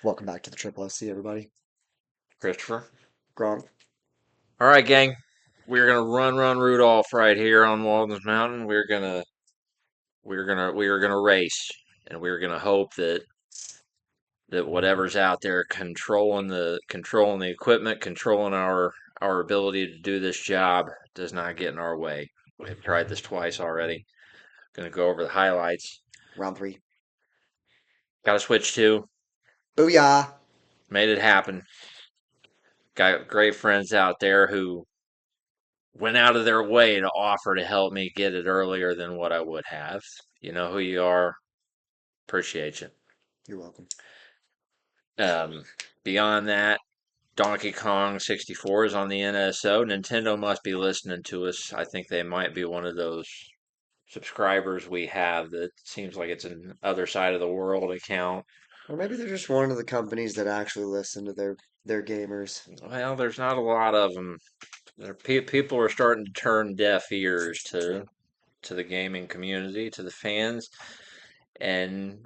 Welcome back to the Triple SC, everybody. Christopher. Gronk. All right, gang. We're gonna run Rudolph right here on Walden's Mountain. We are gonna race, and we're gonna hope that whatever's out there controlling the equipment, controlling our ability to do this job does not get in our way. We've tried this twice already. Gonna go over the highlights. Round three. Got to switch to. Booyah! Made it happen. Got great friends out there who went out of their way to offer to help me get it earlier than what I would have. You know who you are. Appreciate you. You're welcome. Um, Beyond that, Donkey Kong 64 is on the NSO. Nintendo must be listening to us. I think they might be one of those subscribers we have that seems like it's an other side of the world account. Or maybe they're just one of the companies that actually listen to their gamers. Well, there's not a lot of them. People are starting to turn deaf ears to the gaming community, to the fans, and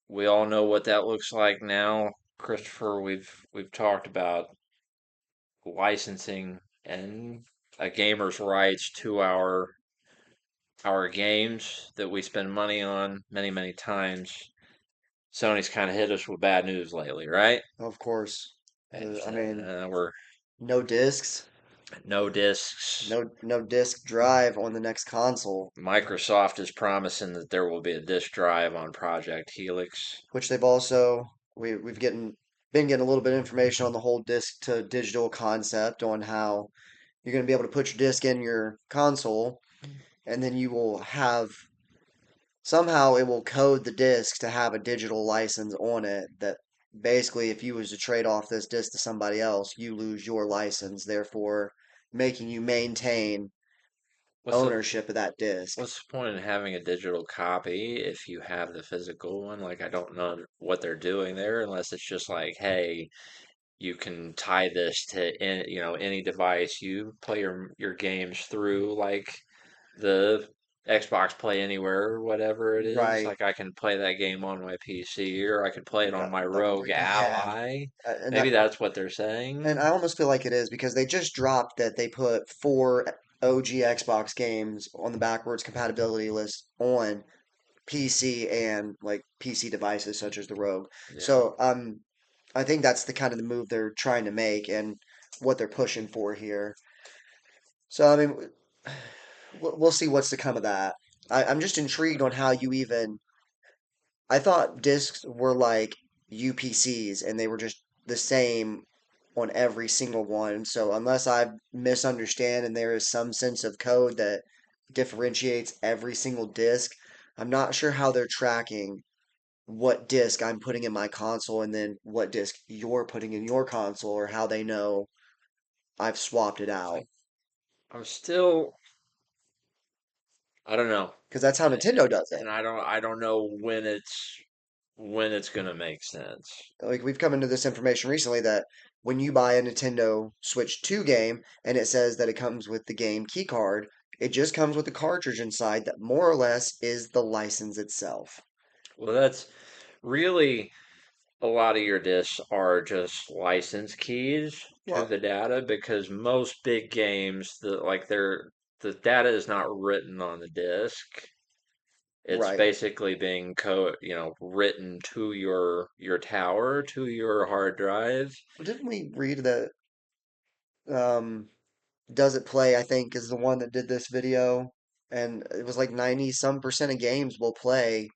we all know what that looks like now. Christopher, we've talked about licensing and a gamer's rights to our games that we spend money on many times. Sony's kind of hit us with bad news lately, right? Of course. It's, I mean, we're no discs, no discs. no disc drive on the next console, Microsoft is promising that there will be a disk drive on Project Helix. which they've also we've been getting a little bit of information on the whole disc to digital concept on how you're going to be able to put your disc in your console and then you will have somehow it will code the disc to have a digital license on it that basically if you was to trade off this disc to somebody else you lose your license, therefore making you maintain What's the ownership of that disc. What's the point in having a digital copy if you have the physical one? Like, I don't know what they're doing there unless it's just like, hey, you can tie this to any device. You play your games through like the Xbox Play Anywhere or whatever it is. Right. Like, I can play that game on my PC or I can play it on my That, Rogue yeah. Ally. And Maybe that that's what they're saying. and I almost feel like it is because they just dropped that they put four OG Xbox games on the backwards compatibility list on PC and like PC devices such as the Rogue. Yeah. So I think that's the kind of the move they're trying to make and what they're pushing for here. So I mean, we'll see what's to come of that. I'm just intrigued on how you even. I thought discs were like UPCs and they were just the same on every single one. So unless I misunderstand and there is some sense of code that differentiates every single disc, I'm not sure how they're tracking what disc I'm putting in my console and then what disc you're putting in your console or how they know I've swapped it out. I'm still, I don't know. Because that's how Nintendo does it. And I don't know when it's gonna make sense. Like we've come into this information recently that when you buy a Nintendo Switch 2 game and it says that it comes with the game key card, it just comes with the cartridge inside that more or less is the license itself. Well, that's really a lot of your disks are just license keys to Well, the data because most big games the data is not written on the disk. It's right. basically being written to your tower, to your hard drive. Well, didn't we read that um Does It Play, I think, is the one that did this video and it was like 90 some percent of games will play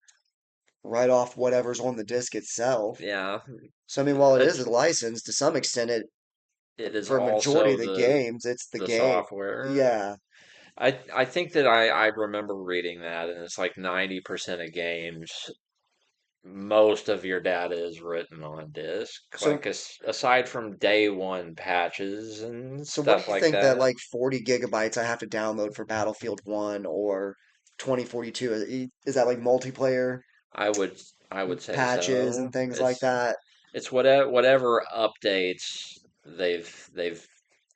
right off whatever's on the disc itself. Yeah, So I mean, while it is it's a license, to some extent, it it is for a majority also of the games, it's the the game. software. Yeah, I think that I remember reading that, and it's like 90% of games, most of your data is written on disk. So, Aside from day one patches and so what do stuff you like think that that, like 40 gigabytes I have to download for Battlefield 1 or 2042? Is that like multiplayer I would I would say patches so. and things like It's that? it's whatever updates they've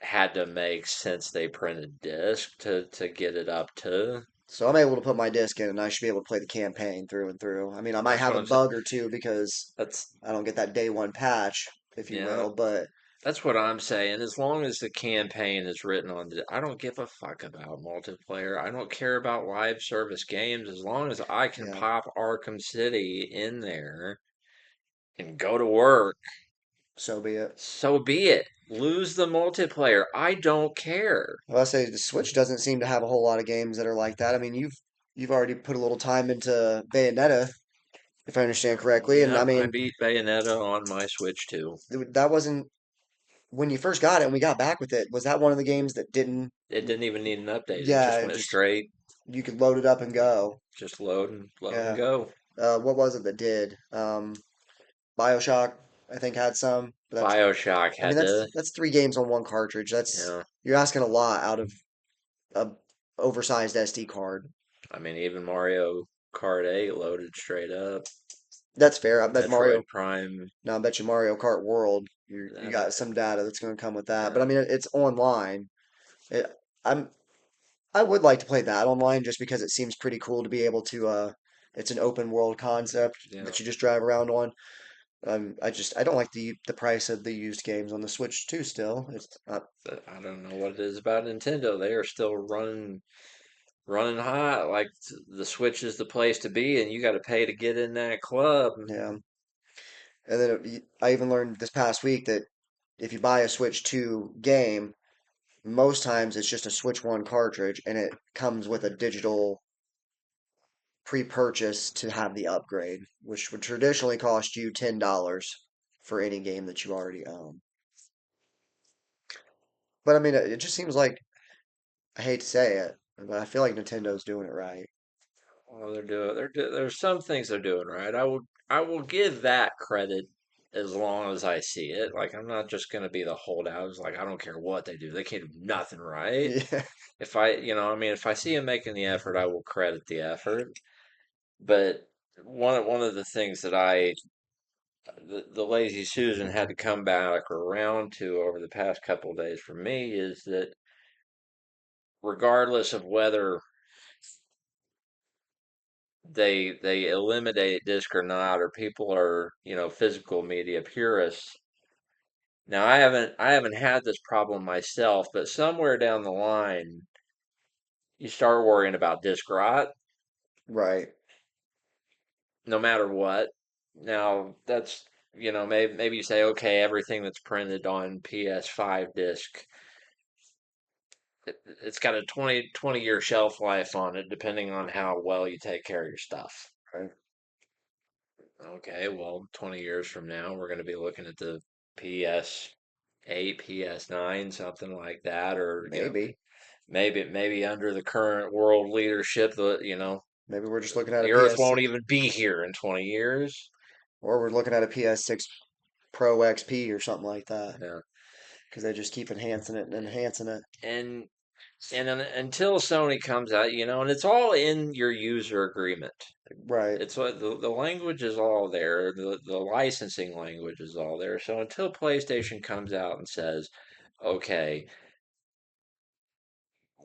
had to make since they printed disk to get it up to. So I'm able to put my disc in, and I should be able to play the campaign through and through. I mean, I might That's have what a I'm saying. bug or two because That's I don't get that day one patch, if you yeah. will. But That's what I'm saying. As long as the campaign is written on the, I don't give a fuck about multiplayer. I don't care about live service games. As long as I can yeah, pop Arkham City in there and go to work, so be it. so be it. Lose the multiplayer. I don't care. Well, I say the Switch doesn't seem to have a whole lot of games that are like that. I mean, you've already put a little time into Bayonetta, if I understand correctly, and I Yep, I mean beat Bayonetta on my Switch too. that wasn't when you first got it and we got back with it. Was that one of the games that didn't? It didn't even need an update. It Yeah, just it went just straight, you could load it up and go. just load and Yeah. go. What was it that did? BioShock, I think had some. But that's BioShock I mean had to, that's three games on one cartridge. That's yeah. you're asking a lot out of a oversized SD card. I mean, even Mario Kart 8 loaded straight up. That's fair. I bet Mario. Metroid Prime, Now I bet you Mario Kart World, you that, got some data that's going to come with that. But I yeah, mean, it's online. It, I'm I would like to play that online just because it seems pretty cool to be able to. It's an open world concept yeah. that you just drive around on. I don't like the price of the used games on the Switch too. Still, it's not. But I don't know what it is about Nintendo. They are still running hot. Like the Switch is the place to be, and you got to pay to get in that club. Yeah. And then I even learned this past week that if you buy a Switch 2 game, most times it's just a Switch 1 cartridge and it comes with a digital pre-purchase to have the upgrade, which would traditionally cost you $10 for any game that you already own. But I mean, it just seems like I hate to say it, but I feel like Nintendo's doing it right. Well, there's some things they're doing right. I will give that credit as long as I see it. Like I'm not just gonna be the holdout. It's like I don't care what they do. They can't do nothing right. Yeah, If I, I mean, if I see them making the effort, I will credit the effort. But one of the things that the lazy Susan had to come back around to over the past couple of days for me is that regardless of whether they eliminate disc or not, or people are physical media purists. Now I haven't had this problem myself, but somewhere down the line you start worrying about disc rot, right. no matter what. Now that's maybe you say okay, everything that's printed on PS5 disc it's got a 20 year shelf life on it, depending on how well you take care of your stuff. Right. Okay, well, 20 years from now, we're going to be looking at the PS8, PS9, something like that, or Maybe. maybe under the current world leadership, Maybe we're just looking at a the Earth PS6, won't even be here in 20 years. or we're looking at a PS6 Pro XP or something like that, Yeah, because they just keep enhancing it and enhancing it. and until Sony comes out, and it's all in your user agreement. Right. It's what the language is all there, the licensing language is all there. So until PlayStation comes out and says, okay,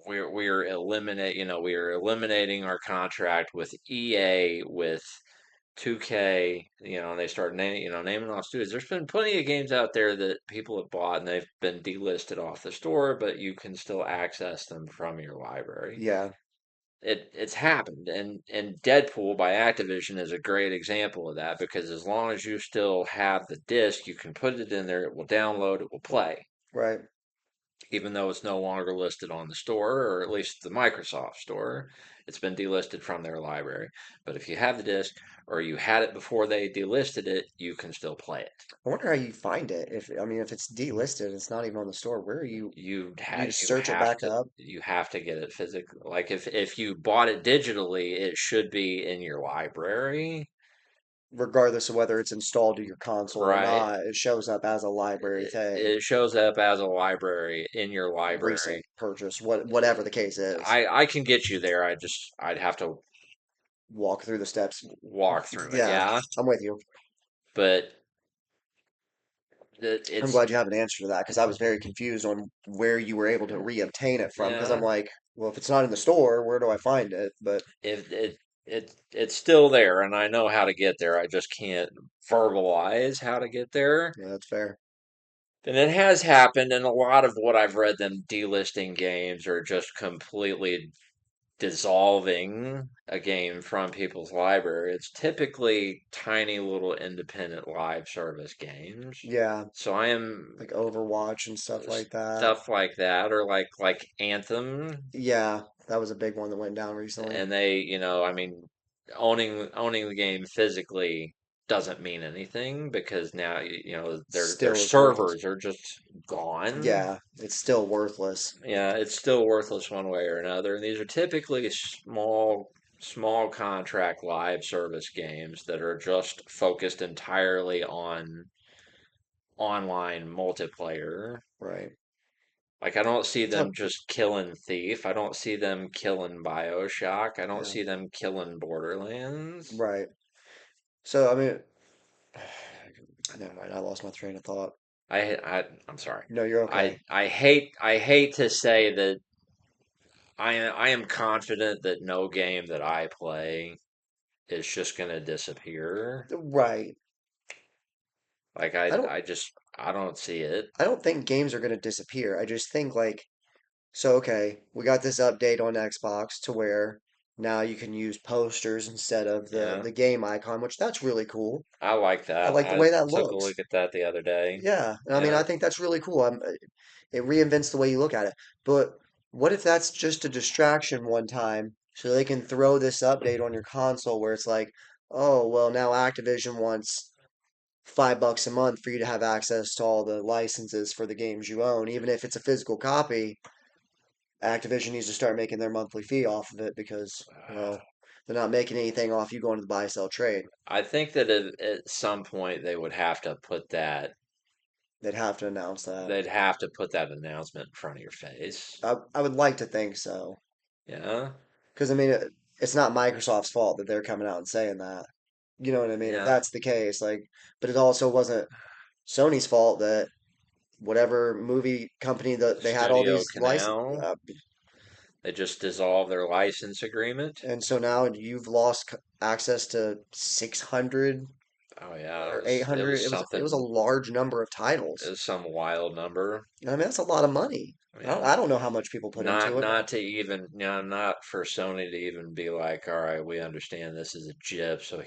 we are eliminating our contract with EA, with 2K, and they start naming off studios. There's been plenty of games out there that people have bought and they've been delisted off the store, but you can still access them from your library. Yeah. It's happened, and Deadpool by Activision is a great example of that because as long as you still have the disc, you can put it in there, it will download, it will play, Right. even though it's no longer listed on the store, or at least the Microsoft store. It's been delisted from their library. But if you have the disc or you had it before they delisted it, you can still play it. I wonder how you find it. If I mean, if it's delisted, it's not even on the store. Where are you? You just You search it have back up, to get it physically. Like if you bought it digitally, it should be in your library. regardless of whether it's installed to your console or Right. not. It shows up as a library thing. It shows up as a library in your Recent library. purchase, whatever the case is. I can get you there. I'd have to Walk through the steps. walk through it. Yeah, Yeah, I'm with you. but I'm it's glad you have an answer to that because I was very confused on where you were able to reobtain it from. Because I'm yeah. like, Well, if it's not in the store, where do I find it? But If it's still there, and I know how to get there. I just can't verbalize how to get there. yeah, that's fair. And it has happened, and a lot of what I've read them delisting games or just completely dissolving a game from people's library. It's typically tiny little independent live service games. Yeah, So I am like Overwatch and stuff like that. stuff like that, or like Anthem, Yeah, that was a big one that went down recently. and they, I mean, owning the game physically doesn't mean anything because now their Still is worthless. servers are just gone. Yeah, it's still worthless. Yeah, it's still worthless one way or another. And these are typically small contract live service games that are just focused entirely on online multiplayer. Right. Like I don't see them So, just killing Thief. I don't see them killing BioShock. I don't yeah, see them killing Borderlands. right. So, I mean, never mind. I lost my train of thought. I'm sorry. No, you're okay. I hate to say that I am confident that no game that I play is just gonna disappear. Right. Like I don't. I don't see it. I don't think games are going to disappear. I just think like, so okay, we got this update on Xbox to where now you can use posters instead of the Yeah, the game icon, which that's really cool. I like I that. like the I way that took a looks. look at that the other day. Yeah, and I mean, Yeah, I think that's really cool. It reinvents the way you look at it. But what if that's just a distraction one time, so they can throw this update on your console where it's like, oh, well, now Activision wants $5 a month for you to have access to all the licenses for the games you own, even if it's a physical copy. Activision needs to start making their monthly fee off of it because, well, they're not making anything off you going to the buy sell trade. I think that at some point they would have to put that. They'd have to announce that. They'd have to put that announcement in front of your face. I would like to think so. Yeah, Because, I mean, it's not Microsoft's fault that they're coming out and saying that. You know what I mean? If yeah. that's the case, like, but it also wasn't Sony's fault that whatever movie company that they had all Studio these license, Canal. They just dissolved their license agreement. and so now you've lost access to 600 Oh yeah, or it 800. was It was a something. large number of It titles. was some wild number. I mean, that's a lot of money. Yeah. I don't know how much people put into it. Not to even, not for Sony to even be like, all right, we understand this is a JIP, so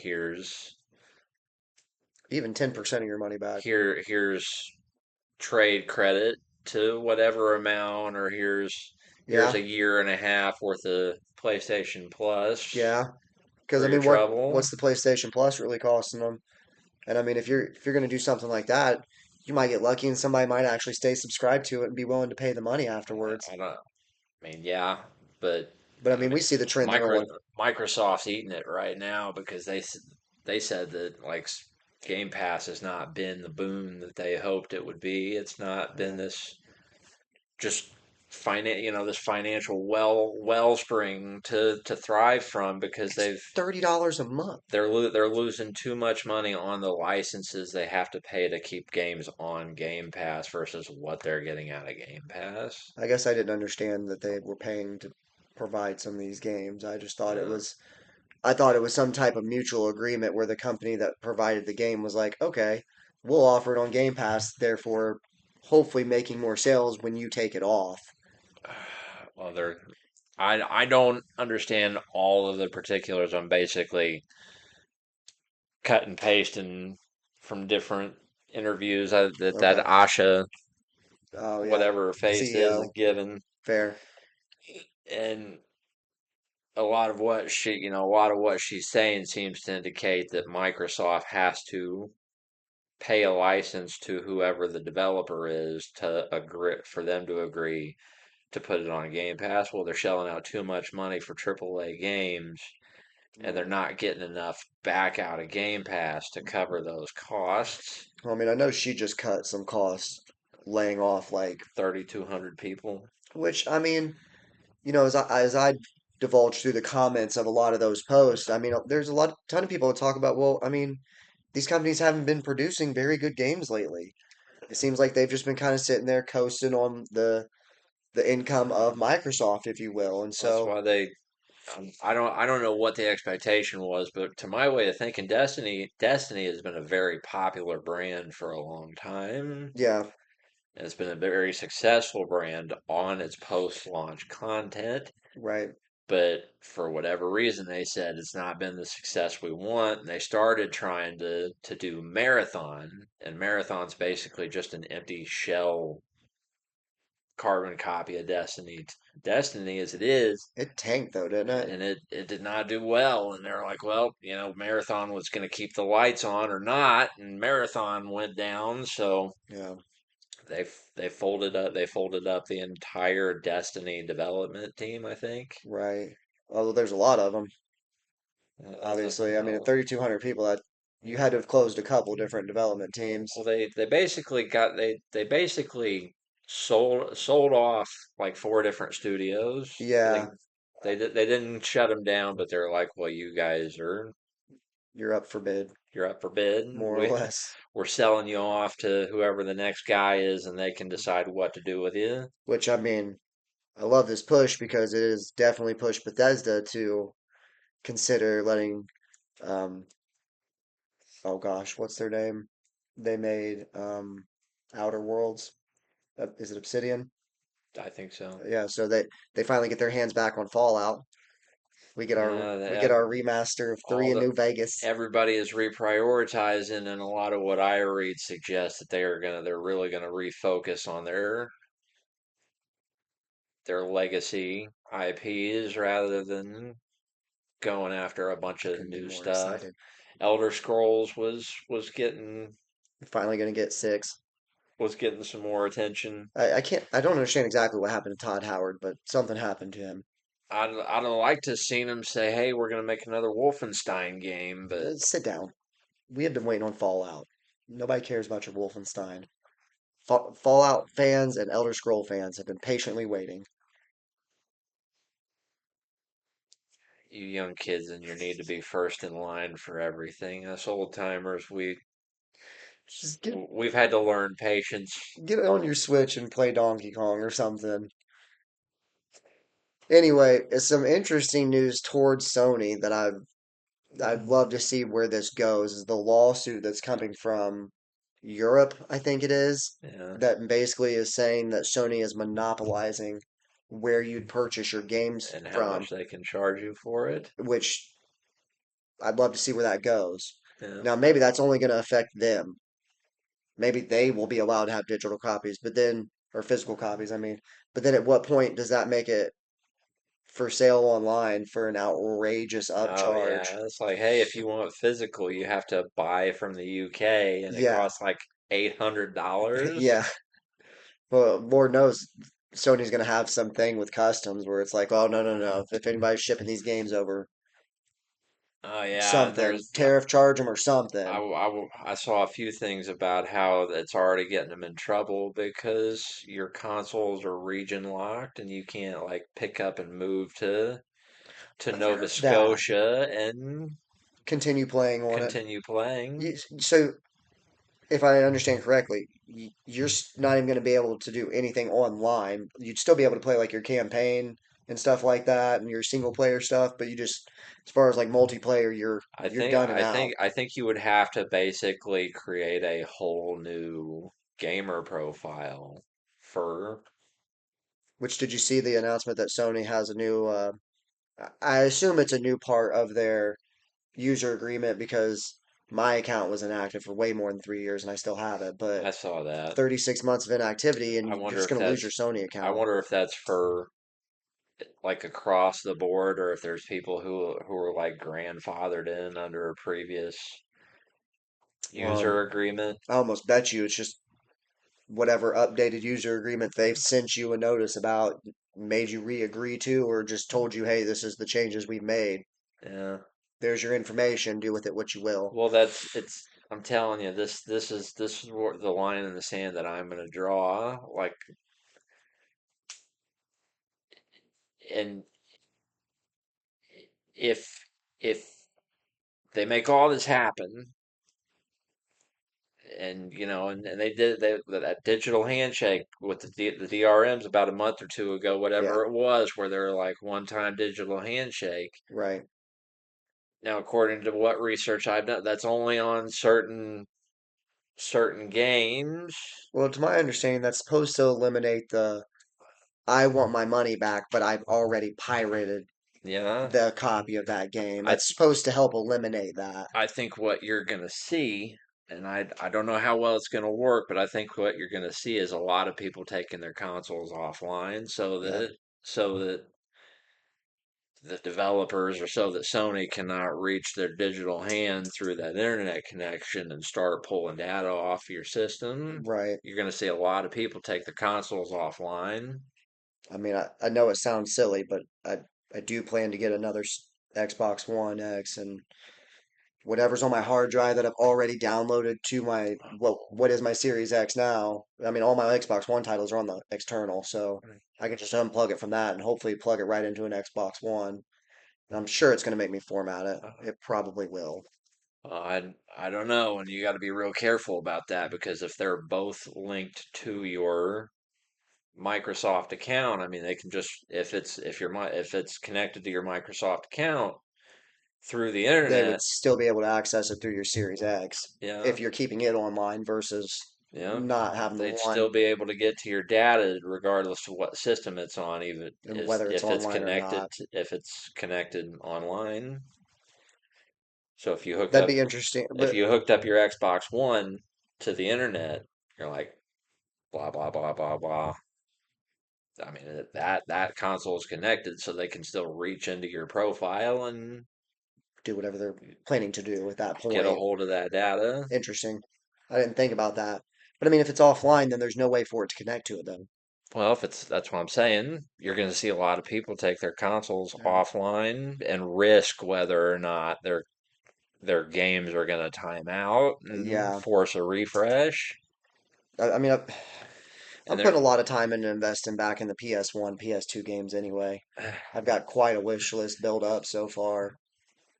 Even 10% of your money back. here's trade credit to whatever amount, or here's Yeah, a year and a half worth of PlayStation Plus yeah. Because for I your mean, trouble. what's the PlayStation Plus really costing them? And I mean, if you're going to do something like that, you might get lucky and somebody might actually stay subscribed to it and be willing to pay the money afterwards. I don't. I mean, yeah, but But I I mean, mean, we see the trend there Micro with Microsoft's eating it right now because they said that like Game Pass has not been the boon that they hoped it would be. It's not been this just this financial wellspring to thrive from because it's $30 a month. they're losing too much money on the licenses they have to pay to keep games on Game Pass versus what they're getting out of Game Pass. I guess I didn't understand that they were paying to provide some of these games. Yeah. I thought it was some type of mutual agreement where the company that provided the game was like, okay, we'll offer it on Game Pass, therefore hopefully making more sales when you take it off. Well, I don't understand all of the particulars. I'm basically cut and pasting from different interviews that Okay. Asha, Oh yeah. whatever her face is, is CEO. given. Fair. And a lot of what she's saying seems to indicate that Microsoft has to pay a license to whoever the developer is to agree for them to agree to put it on Game Pass. Well, they're shelling out too much money for AAA games, and they're Mm. not getting enough back out of Game Pass to cover those costs. Well, I mean, I know she just cut some costs laying off like 3,200 people. which I mean, as I divulged through the comments of a lot of those posts, I mean, there's a ton of people that talk about, well, I mean, these companies haven't been producing very good games lately. It seems like they've just been kind of sitting there coasting on the income of Microsoft, if you will. And That's so, why they. I don't know what the expectation was, but to my way of thinking, Destiny has been a very popular brand for a long time. yeah, And it's been a very successful brand on its post-launch content. right. But for whatever reason, they said it's not been the success we want, and they started trying to do Marathon, and Marathon's basically just an empty shell carbon copy of Destiny as it is, It tanked though, didn't it? and it did not do well. And they're like, well, Marathon was going to keep the lights on or not, and Marathon went down, so Yeah, they folded up the entire Destiny development team, I think. right. Although there's a lot of them, Uh, obviously. I mean, at uh, 3,200 people, that you had to have closed a couple different development Well, teams. they basically sold off like four different studios. Yeah, They didn't shut them down, but they're like, well, you guys you're up for bid, you're up for bid. more or less. We're selling you off to whoever the next guy is, and they can decide what to do with you. Which, I mean, I love this push because it has definitely pushed Bethesda to consider letting, um, oh gosh, what's their name? They made Outer Worlds. Is it Obsidian? I think so. Yeah, so they finally get their hands back on Fallout. Yeah, We get our remaster of three all in the New Vegas, everybody is reprioritizing, and a lot of what I read suggests that they're really gonna refocus on their legacy IPs rather than going after a bunch I of couldn't be new more stuff. excited. Elder Scrolls We're finally gonna get six. was getting some more attention. I don't understand exactly what happened to Todd Howard, but something happened to him. I'd like to seen them say, "Hey, we're gonna make another Wolfenstein game," but Sit down. We have been waiting on Fallout. Nobody cares about your Wolfenstein. Fallout fans and Elder Scroll fans have been patiently waiting. you young kids in your need to be first in line for everything. Us old timers, Just we've had to learn patience. get on your Switch and play Donkey Kong or something. Anyway, it's some interesting news towards Sony that I'd love to see where this goes. Is the lawsuit that's coming from Europe, I think it is, Yeah, that basically is saying that Sony is monopolizing where you'd purchase your games and how from, much they can charge you for it. which I'd love to see where that goes. Yeah. Now, maybe that's only going to affect them. Maybe they will be allowed to have digital copies, but then, or physical copies, I mean. But then at what point does that make it for sale online for an outrageous Oh upcharge? yeah, it's like, hey, if you want physical, you have to buy from the UK, and it Yeah, costs like $800. yeah. Well, Lord knows Sony's gonna have something with customs where it's like, oh no, no, no. If anybody's shipping these games over, Oh yeah, and something tariff charge them or something. I saw a few things about how it's already getting them in trouble because your consoles are region locked and you can't like pick up and move to I've Nova heard that. Scotia and Continue playing on it. continue playing. So, if I understand correctly, you're not even going to be able to do anything online. You'd still be able to play like your campaign and stuff like that, and your single player stuff. But you just, as far as like multiplayer, I you're think done and I out. think I think you would have to basically create a whole new gamer profile for. Which did you see the announcement that Sony has a new? I assume it's a new part of their user agreement because my account was inactive for way more than 3 years and I still have it. But I saw that. 36 months of inactivity and I you're wonder just if going to lose that's your Sony I account. wonder if that's for like across the board, or if there's people who are like grandfathered in under a previous Um, user agreement. I almost bet you it's just whatever updated user agreement they've sent you a notice about, made you re-agree to, or just told you, hey, this is the changes we've made. Yeah. There's your information. Do with it what you will. Well, that's it's. I'm telling you, this is the line in the sand that I'm gonna draw. Like, and if if they make all this happen, and they did that digital handshake with the DRMs about a month or two ago, Yeah, whatever it was, where they're like one-time digital handshake. right. Now, according to what research I've done, that's only on certain games. Well, to my understanding, that's supposed to eliminate the I want my money back, but I've already pirated Yeah, the copy of that game. I That's supposed to help eliminate that. I think what you're gonna see, and I don't know how well it's gonna work, but I think what you're gonna see is a lot of people taking their consoles offline Yeah, so that the developers or so that Sony cannot reach their digital hand through that internet connection and start pulling data off your system. right. You're going to see a lot of people take their consoles offline. I mean, I know it sounds silly, but I do plan to get another Xbox One X and whatever's on my hard drive that I've already downloaded to my what is my Series X now. I mean, all my Xbox One titles are on the external, so I can just unplug it from that and hopefully plug it right into an Xbox One. And I'm sure it's going to make me format it. It probably will. I don't know, and you got to be real careful about that because if they're both linked to your Microsoft account, I mean they can just if it's connected to your Microsoft account through the They would internet, still be able to access it through your Series X yeah, if you're keeping it online versus yeah, not having the they'd one still be able to get to your data regardless of what system it's on, even and whether it's online or not. if it's connected online. So That'd be interesting. if But you hooked up your Xbox One to the internet, you're like blah blah blah blah blah. I mean that console is connected, so they can still reach into your profile and do whatever they're planning to do at that get a point. hold of that data. Interesting. I didn't think about that. But I mean, if it's offline, then there's no way for it to connect to it then. Well, if it's that's what I'm saying, you're going to see a lot of people take their consoles Yeah. offline and risk whether or not their games are going to time out and Yeah. force a refresh. I mean, And I'm there, putting a lot of time into investing back in the PS1, PS2 games anyway. I've got quite a wish list built up so far.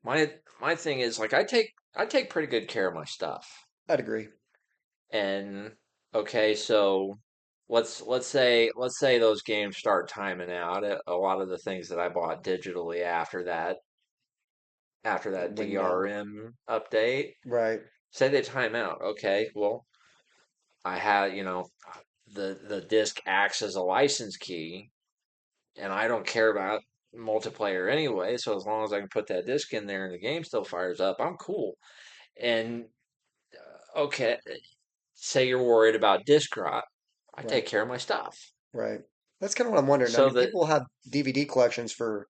my thing is like I take pretty good care of my stuff. I'd agree. And okay, so let's say those games start timing out. A lot of the things that I bought digitally after that Window. DRM update, Right. say they time out. Okay, well, I have, the disc acts as a license key, and I don't care about multiplayer anyway. So as long as I can put that disc in there and the game still fires up, I'm cool. And okay, say you're worried about disc rot, I Right. take care of my stuff. Right. That's kind of what I'm wondering. I So mean, that people have DVD collections for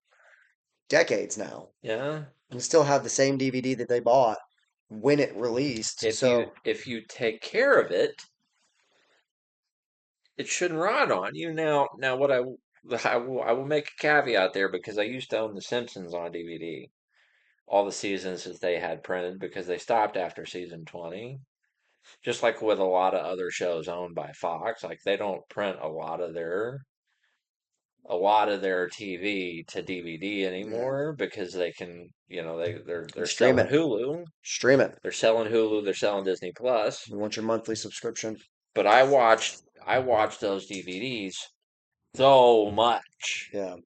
decades now yeah, and still have the same DVD that they bought when it released. So, if you take care of it, it shouldn't rot on you. Now what I will make a caveat there because I used to own The Simpsons on DVD. All the seasons that they had printed because they stopped after season 20. Just like with a lot of other shows owned by Fox, like they don't print a lot of their TV to DVD yeah, anymore because they can, they're stream selling it. Hulu, Stream it. they're selling Disney Plus. You want your monthly subscription? But I watched those DVDs so much. Yeah.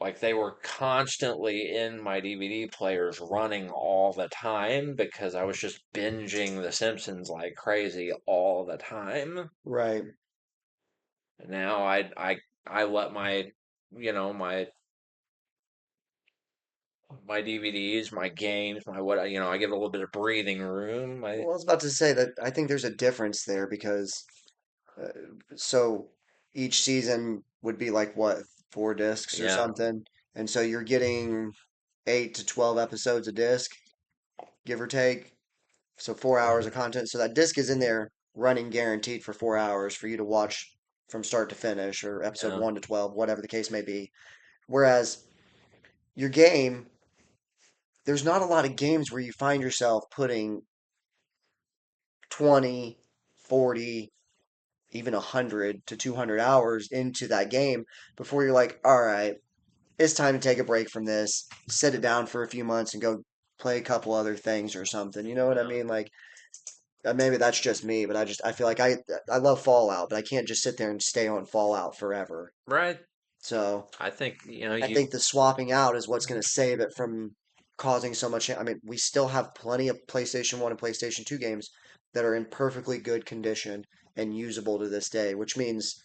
Like they were constantly in my DVD players running all the time because I was just binging The Simpsons like crazy all the time. Right. And now I let you know, my DVDs, my games, my what, I give it a little bit of breathing room. Well, I was about to say that I think there's a difference there because uh, so each season would be like what, 4 discs or Yeah, something, and so you're getting 8 to 12 episodes a disc, give or take. So 4 hours of content. So that disc is in there running guaranteed for 4 hours for you to watch from start to finish, or episode yeah, 1 to 12, whatever the case may be. Whereas your game, there's not a lot of games where you find yourself putting 20, 40, even 100 to 200 hours into that game before you're like, all right, it's time to take a break from this, sit it down for a few months and go play a couple other things or something. You know what I yeah. mean? Like, maybe that's just me, but I feel like I love Fallout, but I can't just sit there and stay on Fallout forever. Right. So I think, I think the swapping out is what's going to save it from causing so much. I mean, we still have plenty of PlayStation 1 and PlayStation 2 games that are in perfectly good condition and usable to this day, which means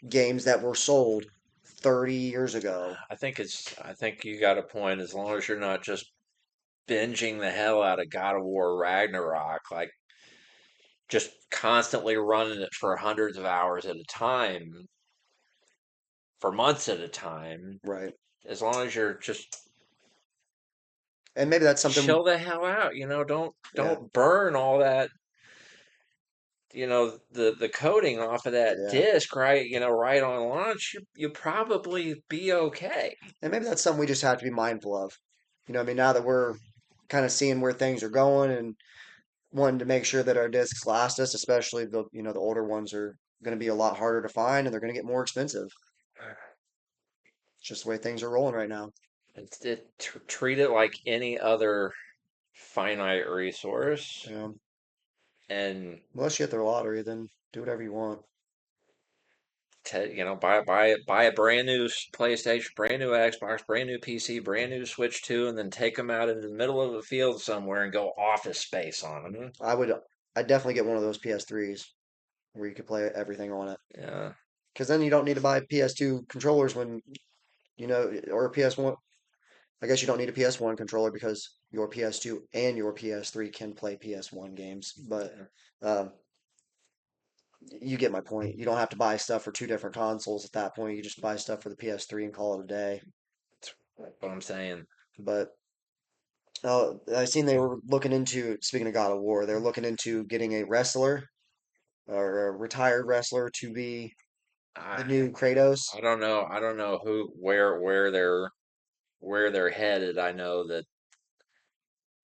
games that were sold 30 years ago. I think you got a point as long as you're not just binging the hell out of God of War Ragnarok, like just constantly running it for hundreds of hours at a time, for months at a time, Right. as long as you're just And maybe that's something, chill the hell out, yeah, don't burn all that, the coating off of that yeah. disc, right, right on launch, you probably be okay. And maybe that's something we just have to be mindful of. I mean, now that we're kind of seeing where things are going and wanting to make sure that our discs last us, especially the older ones are going to be a lot harder to find and they're going to get more expensive. It's just the way things are rolling right now. Treat it like any other finite resource, Yeah. and Unless you hit the lottery, then do whatever you want. buy a brand new PlayStation, brand new Xbox, brand new PC, brand new Switch 2, and then take them out into the middle of a field somewhere and go office space on them. I would, I'd definitely get one of those PS3s where you could play everything on it. Yeah, Because then you don't need to buy PS2 controllers or a PS1. I guess you don't need a PS1 controller because your PS2 and your PS3 can play PS1 games. But yeah. um, you get my point. You don't have to buy stuff for two different consoles at that point. You just buy stuff for the PS3 and call it a day. That's what I'm saying. But I seen they were looking into, speaking of God of War, they're looking into getting a wrestler or a retired wrestler to be the I new Kratos. I don't know. I don't know where they're headed. I know that,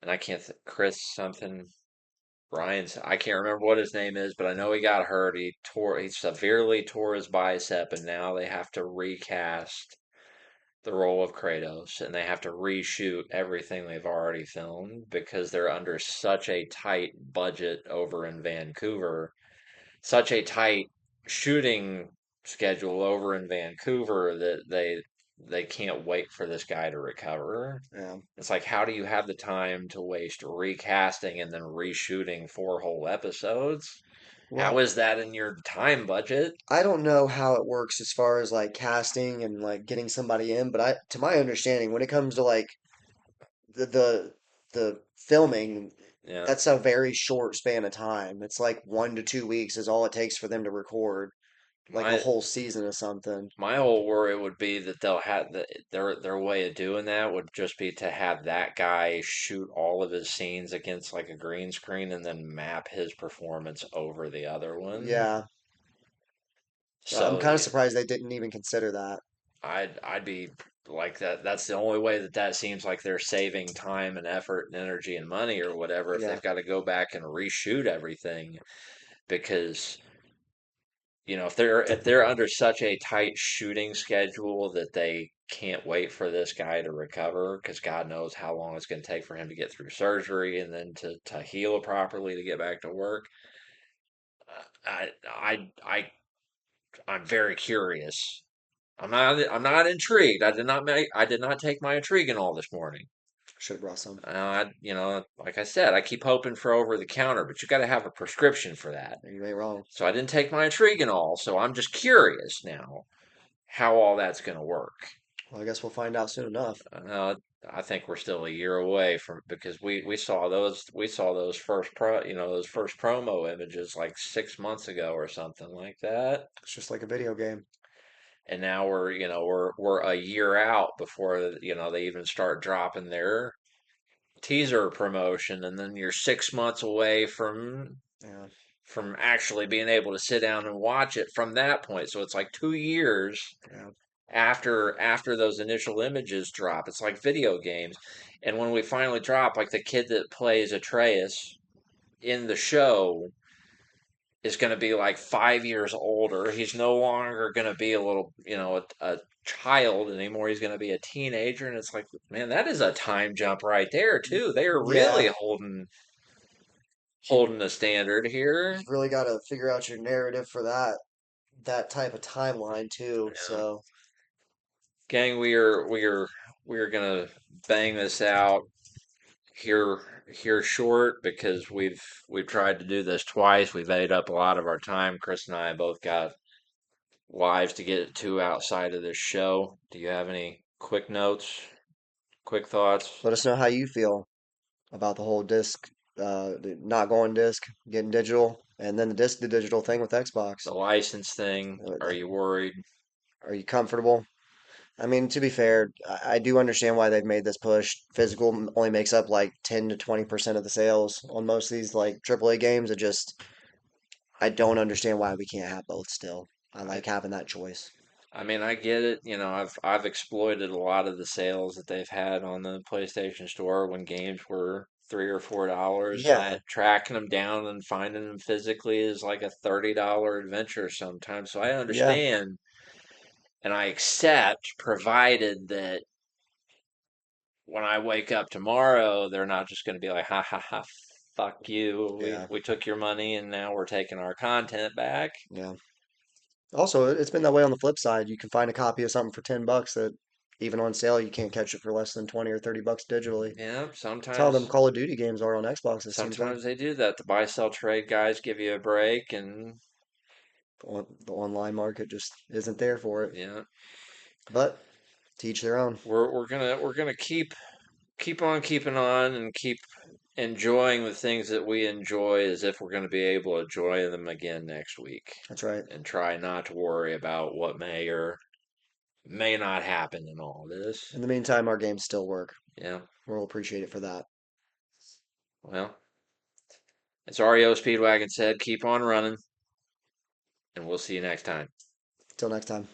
and I can't Chris something Ryan's. I can't remember what his name is, but I know he got hurt. He severely tore his bicep, and now they have to recast the role of Kratos, and they have to reshoot everything they've already filmed because they're under such a tight budget over in Vancouver, such a tight shooting schedule over in Vancouver that they can't wait for this guy to recover. Yeah. It's like, how do you have the time to waste recasting and then reshooting four whole episodes? How Well, is that in your time budget? I don't know how it works as far as like casting and like getting somebody in, but to my understanding, when it comes to like the the the filming, Yeah. that's a very short span of time. It's like 1 to 2 weeks is all it takes for them to record like a My whole season of something. my whole worry would be that they'll have their way of doing that would just be to have that guy shoot all of his scenes against like a green screen and then map his performance over the other one. Yeah, I'm So kind of yeah, surprised they didn't even consider that. I'd be like that. That's the only way that seems like they're saving time and effort and energy and money or whatever if Yeah, they've got to go back and reshoot everything because if they're under such a tight shooting schedule that they can't wait for this guy to recover because God knows how long it's going to take for him to get through surgery and then to heal properly to get back to work. I I I I'm very curious. I'm not intrigued. I did not take my intriguinol this morning. should have brought some. Like I said, I keep hoping for over the counter, but you got to have a prescription for that. You ain't wrong. So I didn't take my intriguinol. So I'm just curious now how all that's going to work. Well, I guess we'll find out soon enough. Uh, I think we're still a year away from because we saw those first promo images like 6 months ago or something like that, It's just like a video game. and now we're a year out before they even start dropping their teaser promotion, and then you're 6 months away Yeah, from actually being able to sit down and watch it from that point. So it's like 2 years yeah, after those initial images drop. It's like video games. And when we finally drop, like the kid that plays Atreus in the show is going to be like 5 years older. He's no longer going to be a little, a child anymore. He's going to be a teenager. And it's like, man, that is a time jump right there, too. They are yeah. really holding. holding the standard here. You've really got to figure out your narrative for that type of timeline too. Yeah. So Gang, we are gonna bang this out here short because we've tried to do this twice. We've ate up a lot of our time. Chris and I both got lives to get to outside of this show. Do you have any quick notes, quick thoughts? let us know how you feel about the whole disc, not going disc, getting digital, and then the disc to digital thing with Xbox. The license thing, are Like, you worried? are you comfortable? I mean, to be fair, I do understand why they've made this push. Physical only makes up like 10 to 20% of the sales on most of these like AAA games. I don't understand why we can't have both still. I I like having that choice. I mean, I get it. I've exploited a lot of the sales that they've had on the PlayStation Store when games were $3 or $4. Yeah, Tracking them down and finding them physically is like a $30 adventure sometimes. So I yeah, understand and I accept, provided that when I wake up tomorrow, they're not just going to be like, ha ha ha, fuck you. yeah, We took your money and now we're taking our content back. yeah. Also, it's been that way on the flip side. You can find a copy of something for $10 that even on sale you can't catch it for less than 20 or $30 digitally. Yeah, That's how them sometimes Call of Duty games are on Xbox, it seems like. sometimes they do that. The buy sell trade guys give you a break and The online market just isn't there for it. yeah, But teach their own. we're gonna keep on keeping on and keep enjoying the things that we enjoy as if we're going to be able to enjoy them again next week That's right. and try not to worry about what may or may not happen in all this. In the meantime, our games still work. Yeah, We'll appreciate it for that. well, as REO Speedwagon said, keep on running, and we'll see you next time. Till next time.